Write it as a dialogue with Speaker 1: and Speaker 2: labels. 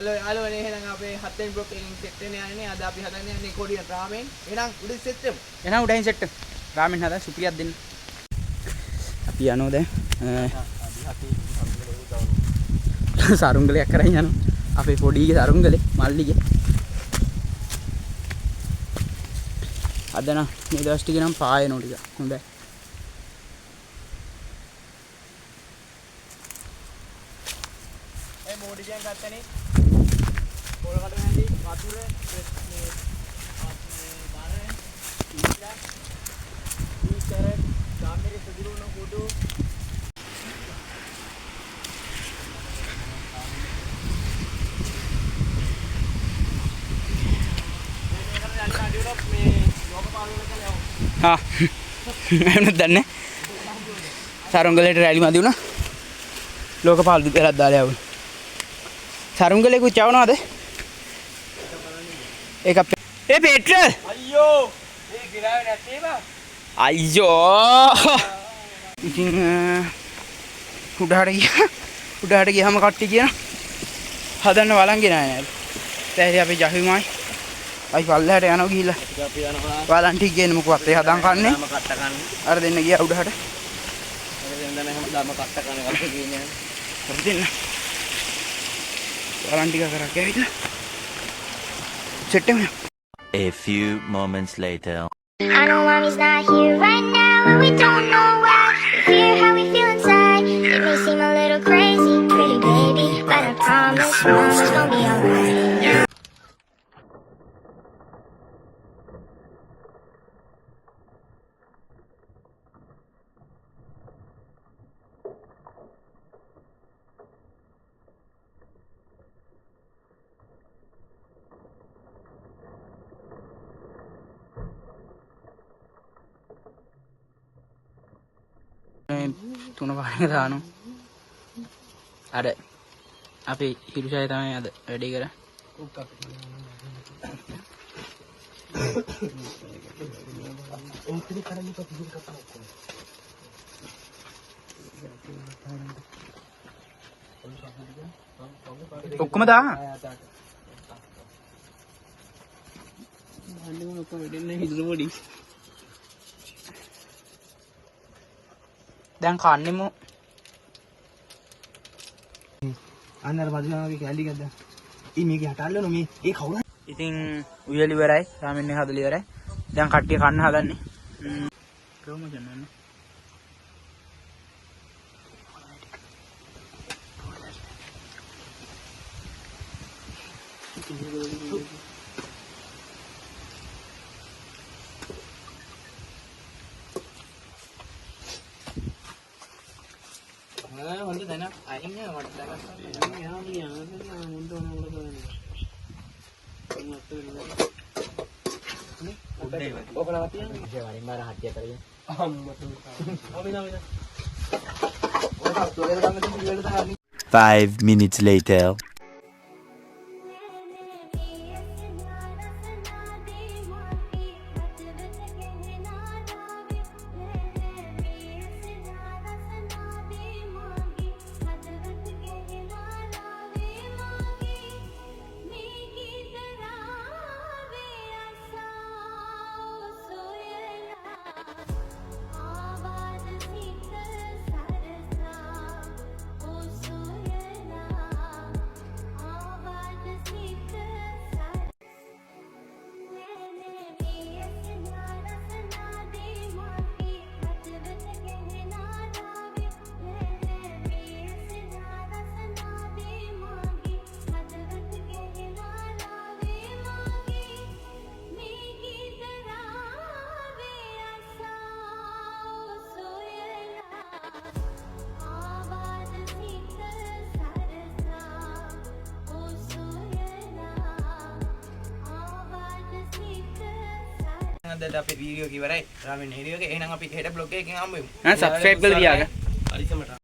Speaker 1: Hello නේ එහෙනම් අපේ 7 වෙනි බ්ලොක් එකෙන් සෙට් වෙන යන්නේ. අද අපි හදන්නේ යන්නේ කොඩිය රාමෙන්. එහෙනම් උඩින් සෙට් වෙමු.
Speaker 2: එහෙනම් උඩින් සෙට් රාමෙන් හදා සුපියක් දෙන්න. අපි යනවා දැන්. සරුංගලයක් කරන් යනවා. අපේ පොඩිගේ සරුංගලේ මල්ලිගේ. අද නම් මේ දවස් ටික නම් පායනෝ ටික. හොඳයි.
Speaker 1: ඒ මොඩියෙන් ගත්තනේ. පොළකට නැති වතුර මේ බාර ඉස්ලා ඊතර ගාමිරේ සුදුරුන කුඩු
Speaker 2: हाँ मैंने दन्ने सारुंगले रैली मादी ना लोग पाल दे रहा दाले आउ सारुंगले कुछ चाव ना दे एक अब ए पेट्रोल
Speaker 1: अय्यो ये गिरावे නැත්තේ බා
Speaker 2: අයියෝ ඉතින් උඩහට ගියාම කට්ටි කියන හදන්න වළංගේ නෑ නේද දැන් අපි ජහිමයි අයි පල්ලෙහාට යනවා ගිහිල්ලා
Speaker 1: අපි යනවා
Speaker 2: වලන් ටික ගේන්න මොකවත් ඒ හදන් කන්නේ
Speaker 1: දාම කට්ට කන්නේ
Speaker 2: අර දෙන්න ගියා උඩහට
Speaker 1: අර දෙන්න හැම දාම කට්ට කන්නේ කල්ප කියන්නේ
Speaker 2: කර දෙන්න වලන් ටික කරා කැවිලා සෙට් එක
Speaker 3: A few moments later.
Speaker 4: I know mommy's not here right now, and we don't know why. We fear how we feel inside. It may seem a little crazy, pretty baby, but I promise mama's gonna be alright.
Speaker 2: තුන පාරක දානවා අර අපේ හිරුෂය තමයි අද වැඩේ කරා ඔක්කොම දාන්න දැන් කන්නෙමු
Speaker 1: අන්නර වදිනාගේ කැලි ගද්ද ඊ මේක හටල්ලන මේ ඒ කවුරු
Speaker 2: ඉතින් උයලි ඉවරයි රාමෙන් එක හදලා ඉවරයි දැන් කට්ටිය කන්න හදන්නේ කොහොමද යන්නේ
Speaker 1: හොඳ දැනක් අයින් නෑ මට දැනක් හොඳ ඕකලා තියන්නේ ඉතින් වරින් මාර හත්ය කරගෙන අම්මතු
Speaker 3: 5 minutes later.
Speaker 1: අද අපේ වීඩියෝ එක ඉවරයි රාමෙන් හිරියෝගේ එහෙනම් අපි හෙට බ්ලොග් එකකින් හම්බ වෙමු
Speaker 2: සබ්ස්ක්‍රයිබ් කරලා තියාගන්න
Speaker 1: හරිසමට